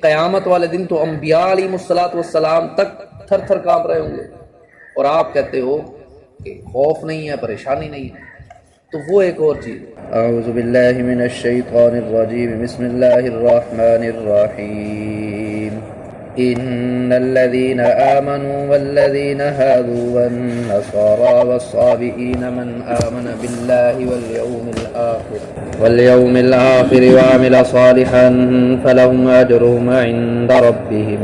قیامت والے دن تو انبیاء علیہ الصلوۃ والسلام تک تھر تھر کانپ رہے ہوں گے، اور آپ کہتے ہو کہ خوف نہیں ہے، پریشانی نہیں ہے، تو وہ ایک اور چیز۔ اعوذ باللہ من الشیطان الرجیم، بسم اللہ الرحمن الرحیم۔ ان الذين آمنوا والذين هادوا والنصارى والصابئين من آمن بالله واليوم الآخر وعمل صالحا فلهم أجرهم عند ربهم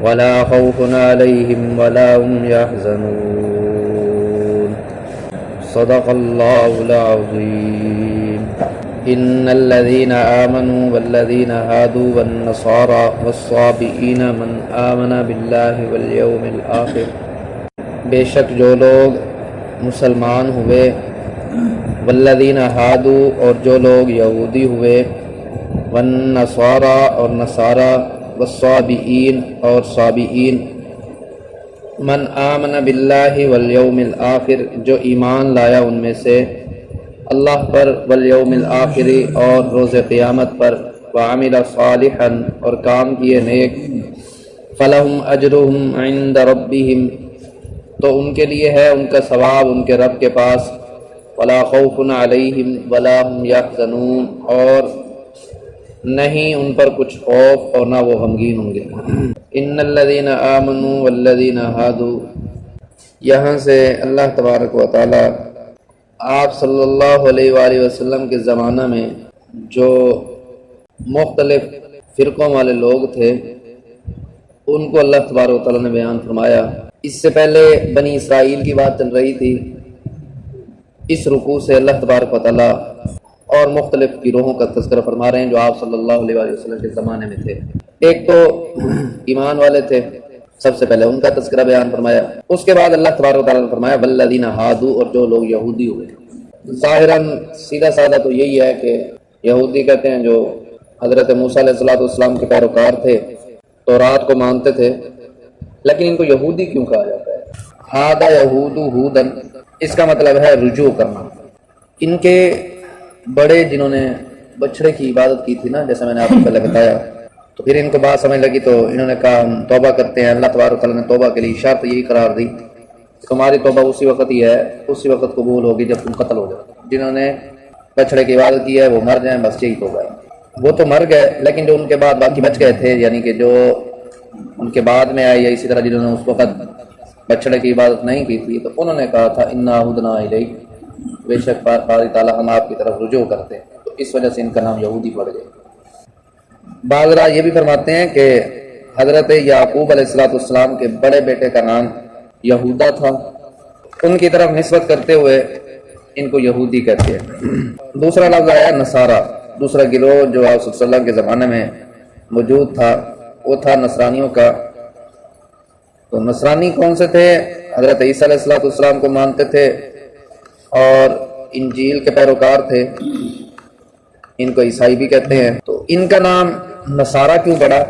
ولا خوف عليهم ولا هم يحزنون۔ صدق الله العظيم۔ ان الذين آمنوا والذين هادوا والنصارى والصابئين من آمن بالله واليوم الآخر، بے شک جو لوگ مسلمان ہوئے، والذین ہادو اور جو لوگ یہودی ہوئے، والنصارى اور نصارہ، والصابئین اور صابئین، من آمن باللہ والیوم الآخر جو ایمان لایا ان میں سے اللہ پر، والیوم الآخر اور روز قیامت پر، وعمل صالحا اور کام کیے نیک، فلہم اجرہم عند ربہم تو ان کے لیے ہے ان کا ثواب ان کے رب کے پاس، ولا خوف علیہم ولا هم یحزنون اور نہیں ان پر کچھ خوف اور نہ وہ غمگین ہوں گے۔ ان الذین آمنوا والذین ہادوا، یہاں سے اللہ تبارک و تعالی آپ صلی اللہ علیہ وآلہ وسلم کے زمانہ میں جو مختلف فرقوں والے لوگ تھے ان کو اللہ تبارک و تعالی نے بیان فرمایا۔ اس سے پہلے بنی اسرائیل کی بات چل رہی تھی، اس رکوع سے اللہ تبارک و تعالی اور مختلف گروہوں کا تذکرہ فرما رہے ہیں جو آپ صلی اللہ علیہ وآلہ وسلم کے زمانے میں تھے۔ ایک تو ایمان والے تھے، سب سے پہلے ان کا تذکرہ بیان فرمایا، اس کے بعد اللہ تبارک و تعالیٰ نے فرمایا والذین ہادوا اور جو لوگ یہودی ہوئے۔ ظاہراً سیدھا سادہ تو یہی ہے کہ یہودی کہتے ہیں جو حضرت موسیٰ علیہ السلام کے پیروکار تھے، تورات کو مانتے تھے، لیکن ان کو یہودی کیوں کہا جاتا ہے؟ ہادا یہود ہودن، اس کا مطلب ہے رجوع کرنا۔ ان کے بڑے جنہوں نے بچڑے کی عبادت کی تھی نا، جیسا میں نے آپ کو پہلے بتایا، تو پھر ان کو بات سمجھ لگی تو انہوں نے کہا ہم توبہ کرتے ہیں۔ اللہ تبارک و تعالیٰ نے توبہ کے لیے شرط یہی قرار دی، تمہاری توبہ اسی وقت ہی ہے، اسی وقت قبول ہوگی جب تم قتل ہو جاؤ۔ جنہوں نے بچڑے کی عبادت کی ہے وہ مر جائیں، بس یہی توبہ ہے۔ وہ تو مر گئے، لیکن جو ان کے بعد باقی بچ گئے تھے، یعنی کہ جو ان کے بعد میں آئے، یا اسی طرح جنہوں نے اس وقت بچڑے کی عبادت نہیں کی تھی، تو انہوں نے کہا تھا انا ہدنا الیک، بے شک باری تعالیٰ ہم آپ کی طرف رجوع کرتے ہیں، تو اس وجہ سے ان کا نام یہودی پڑ گئے۔ بعض راہ یہ بھی فرماتے ہیں کہ حضرت یعقوب علیہ السلام کے بڑے بیٹے کا نام یہودا تھا، ان کی طرف نسبت کرتے ہوئے ان کو یہودی کہتے ہیں۔ دوسرا لفظ آیا نصارہ، دوسرا گروہ جو آپ صلی اللہ علیہ وسلم کے زمانے میں موجود تھا وہ تھا نصرانیوں کا۔ تو نصرانی کون سے تھے؟ حضرت عیسیٰ علیہ السلام کو مانتے تھے اور انجیل کے پیروکار تھے، ان کو عیسائی بھی کہتے ہیں۔ تو ان کا نام نصارہ کیوں پڑا؟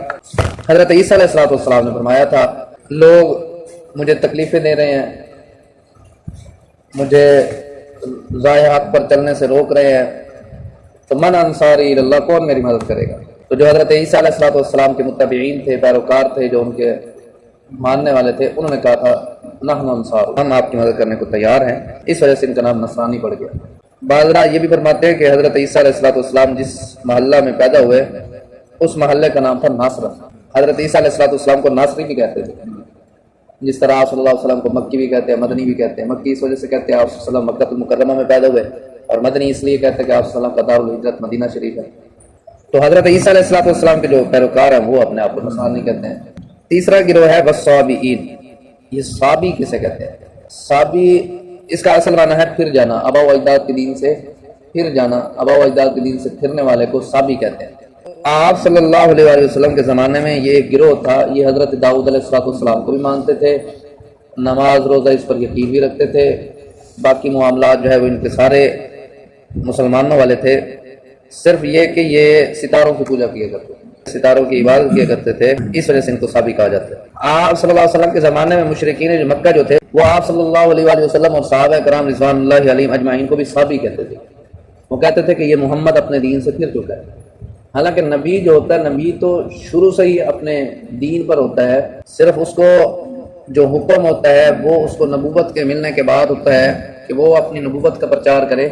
حضرت عیسیٰ علیہ السلام نے فرمایا تھا لوگ مجھے تکلیفیں دے رہے ہیں، مجھے ضائع حق پر چلنے سے روک رہے ہیں، تو من انصاری اللہ، کون میری مدد کرے گا؟ تو جو حضرت عیسیٰ علیہ السلام کے متبعین تھے، پیروکار تھے، جو ان کے ماننے والے تھے، انہوں نے کہا تھا نحن انصار، ہم آپ کی مدد کرنے کو تیار ہیں، اس وجہ سے ان کا نام نصرانی پڑ گیا۔ بعض راہ یہ بھی فرماتے ہیں کہ حضرت عیسیٰ علیہ السلام جس محلہ میں پیدا ہوئے اس محلے کا نام تھا ناصرہ۔ حضرت عیسیٰ علیہ السلام کو ناصری بھی کہتے تھے، جس طرح آپ صلی اللہ علیہ وسلم کو مکی بھی کہتے ہیں، مدنی بھی کہتے ہیں۔ مکی اس وجہ سے کہتے ہیں آپ صلی اللہ علیہ وسلم مکہ المکرمہ میں پیدا ہوئے، اور مدنی اس لیے کہتے ہیں کہ آپ صلی اللہ علیہ وسلم کا دارالہجرت مدینہ شریف ہے۔ تو حضرت عیسیٰ علیہ السلام کے جو پیروکار ہیں وہ اپنے آپ کو نصرانی کہتے ہیں۔ تیسرا گروہ ہے والصابئین، یہ صابی کسے کہتے ہیں؟ صابی اس کا اصل معنی ہے پھر جانا، آباء و اجداد کے دین سے پھر جانا، آباء و اجداد کے دین سے پھرنے والے کو صابی کہتے ہیں۔ آپ صلی اللہ علیہ وآلہ وسلم کے زمانے میں یہ ایک گروہ تھا، یہ حضرت داؤد علیہ السلام کو بھی مانتے تھے، نماز روزہ اس پر یقین بھی رکھتے تھے، باقی معاملات جو ہے وہ ان کے سارے مسلمانوں والے تھے، صرف یہ کہ یہ ستاروں کی پوجا کیا کرتے تھے، ستاروں کی عبادت کیا کرتے تھے، اس وجہ سے ان کو صابی کہا جاتا ہے۔ آپ صلی اللہ علیہ وسلم کے زمانے میں مشرکین جو مکہ جو تھے وہ آپ صلی اللہ علیہ وآلہ وسلم اور صحابہ کرام رضوان اللہ علیہم اجمعین کو بھی صابی کہتے تھے۔ وہ کہتے تھے کہ یہ محمد اپنے دین سے پھر چکا ہے، حالانکہ نبی جو ہوتا ہے، نبی تو شروع سے ہی اپنے دین پر ہوتا ہے، صرف اس کو جو حکم ہوتا ہے وہ اس کو نبوت کے ملنے کے بعد ہوتا ہے کہ وہ اپنی نبوت کا پرچار کرے۔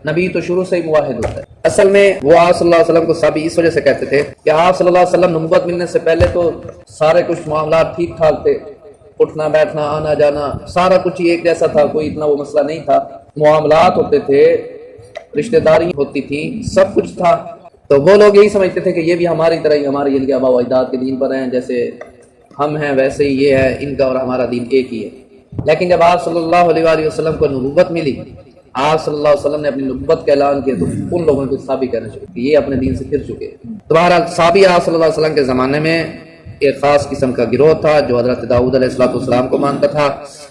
نبی تو شروع سے ہی موحد ہوتا ہے۔ اصل میں وہ آپ صلی اللہ علیہ وسلم کو صحابی اس وجہ سے کہتے تھے کہ آپ صلی اللہ علیہ وسلم نبوت ملنے سے پہلے تو سارے کچھ معاملات ٹھیک ٹھاک تھے، اٹھنا بیٹھنا آنا جانا سارا کچھ ہی ایک جیسا تھا، کوئی اتنا وہ مسئلہ نہیں تھا، معاملات ہوتے تھے، رشتہ داری ہوتی تھی، سب کچھ تھا۔ تو وہ لوگ یہی سمجھتے تھے کہ یہ بھی ہماری طرح ہی ہمارے یعنی کہ آبا و اجداد کے دین پر ہیں، جیسے ہم ہیں ویسے ہی یہ ہے، ان کا اور ہمارا دین ایک ہی ہے۔ لیکن جب آپ صلی اللہ علیہ وآلہ وسلم کو نبوت ملی، آپ صلی اللہ علیہ وسلم نے اپنی نبوت کا اعلان کیا، تو ان لوگوں کو صحابی کہنا شروع کہ یہ اپنے دین سے پھر چکے۔ تو بہرحال صحابی آپ صلی اللہ علیہ وسلم کے زمانے میں ایک خاص قسم کا گروہ تھا جو حضرت داؤد علیہ السلام کو مانتا تھا،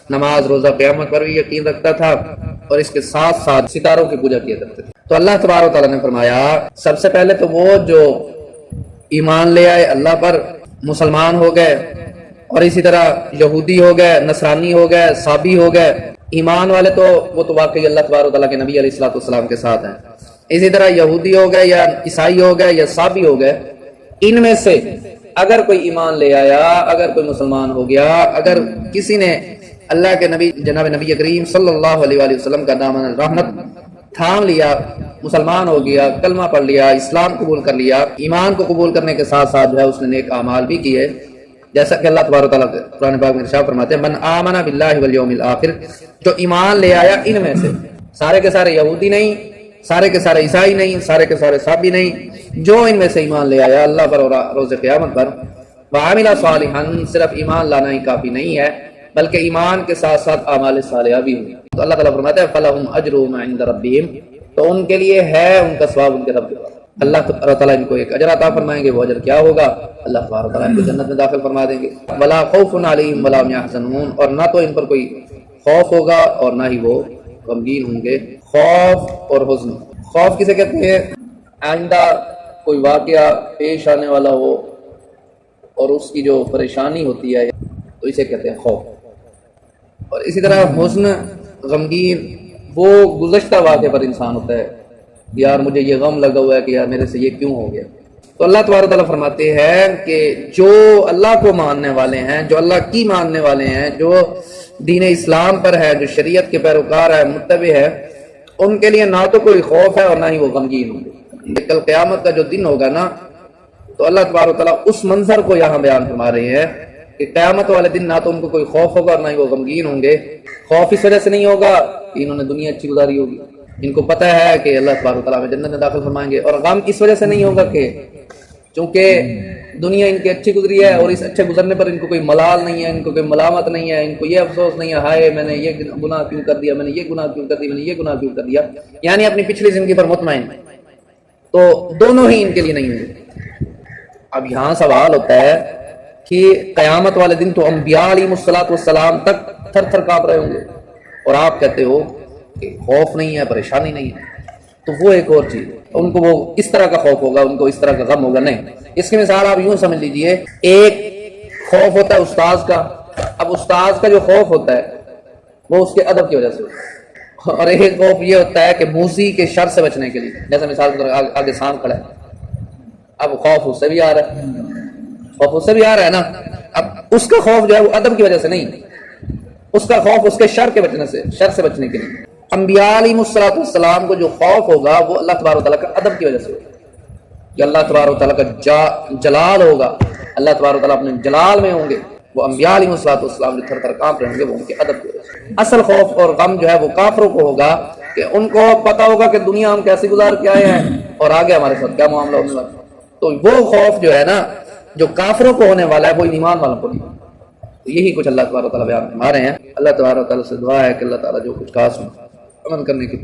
نماز روزہ قیامت پر بھی یقین رکھتا تھا، اور اس کے ساتھ ساتھ ستاروں کی پوجا کیا کرتے تھے۔ تو اللہ تبارک و تعالیٰ نے فرمایا سب سے پہلے تو وہ جو ایمان لے آئے اللہ پر، مسلمان ہو گئے، اور اسی طرح یہودی ہو گئے، نصرانی ہو گئے، صابی ہو گئے، ایمان والے تو وہ تو واقعی اللہ تبارک و تعالیٰ کے نبی علیہ السلام کے ساتھ ہیں۔ اسی طرح یہودی ہو گئے یا عیسائی ہو گئے یا صابی ہو گئے، ان میں سے اگر کوئی ایمان لے آیا، اگر کوئی مسلمان ہو گیا، اگر کسی نے اللہ کے نبی جناب نبی کریم صلی اللہ علیہ وآلہ وسلم کا دامن رحمت تھام لیا، مسلمان ہو گیا، کلمہ پڑھ لیا، اسلام قبول کر لیا، ایمان کو قبول کرنے کے ساتھ ساتھ جو ہے اس نے نیک اعمال بھی کیے، جیسا کہ اللہ تبارک و تعالیٰ قرآن پاک میں ارشاد فرماتے ہیں من آمن باللہ والیوم الآخر، جو ایمان لے آیا ان میں سے، سارے کے سارے یہودی نہیں، سارے کے سارے عیسائی نہیں، سارے کے سارے صابی نہیں، جو ان میں سے ایمان لے آیا اللہ پر اور روز قیامت پر، وعمل صالحا، صرف ایمان لانا ہی کافی نہیں ہے بلکہ ایمان کے ساتھ ساتھ اعمال صالحہ بھی ہوئی۔ تو اللہ تعالیٰ فرماتا ہے فلہم اجرہم عند ربہم، تو ان کے لیے ہے ان کا ثواب ان کے رب کے پاس۔ اللہ تعالیٰ ان کو ایک اجر عطا فرمائیں گے، وہ اجر کیا ہوگا؟ اللہ تبارک تعالیٰ ان کو جنت میں داخل فرما دیں گے۔ ولا خوف علیہم ولا هم يحزنون، اور نہ تو ان پر کوئی خوف ہوگا اور نہ ہی وہ غمگین ہوں گے۔ خوف اور حزن، خوف کسے کہتے ہیں؟ آئندہ کوئی واقعہ پیش آنے والا ہو اور اس کی جو پریشانی ہوتی ہے تو اسے کہتے ہیں خوف۔ اور اسی طرح حزن، غمگین، وہ گزشتہ واقعے پر انسان ہوتا ہے، یار مجھے یہ غم لگا ہوا ہے کہ یار میرے سے یہ کیوں ہو گیا۔ تو اللہ تبارک تعالیٰ فرماتے ہیں کہ جو اللہ کو ماننے والے ہیں، جو اللہ کی ماننے والے ہیں، جو دین اسلام پر ہے، جو شریعت کے پیروکار ہے، متبع ہے، ان کے لیے نہ تو کوئی خوف ہے اور نہ ہی وہ غمگین ہوں گے۔ کل قیامت کا جو دن ہوگا نا، تو اللہ تبارک تعالیٰ اس منظر کو یہاں بیان فرما رہے ہیں کہ قیامت والے دن نہ تو ان کو کوئی خوف ہوگا اور نہ ہی وہ غمگین ہوں گے۔ خوف اس وجہ سے نہیں ہوگا کہ انہوں نے دنیا اچھی گزاری ہوگی، ان کو پتہ ہے کہ اللہ تبارک تعالیٰ میں جنت میں داخل فرمائیں گے، اور غم اس وجہ سے نہیں ہوگا کہ چونکہ دنیا ان کی اچھی گزری ہے اور اس اچھے گزرنے پر ان کو کوئی ملال نہیں ہے، ان کو کوئی ملامت نہیں ہے، ان کو یہ افسوس نہیں ہے ہائے میں نے یہ گناہ کیوں کر دیا، میں نے یہ گناہ کیوں کر دیا، میں نے یہ گناہ کیوں کر دیا، یعنی اپنی پچھلی زندگی پر مطمئن۔ تو دونوں ہی ان کے لیے نہیں ہوئے۔ اب یہاں سوال ہوتا ہے کہ قیامت والے دن تو انبیاء علیہ السلام تک تھر تھر کانپ رہے ہوں گے، اور آپ کہتے ہو کہ خوف نہیں ہے، پریشانی نہیں ہے، تو وہ ایک اور چیز ہے، ان کو وہ اس طرح کا خوف ہوگا، ان کو اس طرح کا غم ہوگا نہیں۔ اس کی مثال آپ یوں سمجھ لیجئے، ایک خوف ہوتا ہے استاذ کا، اب استاذ کا جو خوف ہوتا ہے وہ اس کے ادب کی وجہ سے ہوتا ہے، اور ایک خوف یہ ہوتا ہے کہ موذی کے شر سے بچنے کے لیے، جیسے مثال کے طور پر آگے سانپ کھڑا ہے، اب خوف اس سے بھی آ رہا ہے، خوف اس سے بھی آ رہا ہے نا، اب اس کا خوف جو ہے وہ ادب کی وجہ سے نہیں، اس کا خوف اس کے شر کے بچنے سے، شر سے بچنے کے لیے۔ انبیاء علیہ السلام کو جو خوف ہوگا وہ اللہ تبارک و تعالیٰ کا ادب کی وجہ سے ہوگا، کہ اللہ تبارک و تعالیٰ کا جلال ہوگا، اللہ تبارک و تعالیٰ اپنے جلال میں ہوں گے، وہ انبیاء علیہ السلام جو تھر تھر کانپ رہے ہوں گے وہ ان کے ادب کی وجہ سے۔ اصل خوف اور غم جو ہے وہ کافروں کو ہوگا کہ ان کو پتا ہوگا کہ دنیا ہم کیسے گزار کے آئے ہیں اور آگے ہمارے ساتھ کیا معاملہ ہونے والا ہے، تو وہ خوف جو ہے نا جو کافروں کو ہونے والا ہے وہ ایمان والوں کو نہیں۔ یہی کچھ اللہ تبارک و تعالیٰ بیان فرما رہے ہیں۔ اللہ تبارک و تعالیٰ سے دعا ہے کہ اللہ تعالیٰ جو کچھ کہا سن عمل کرنے کی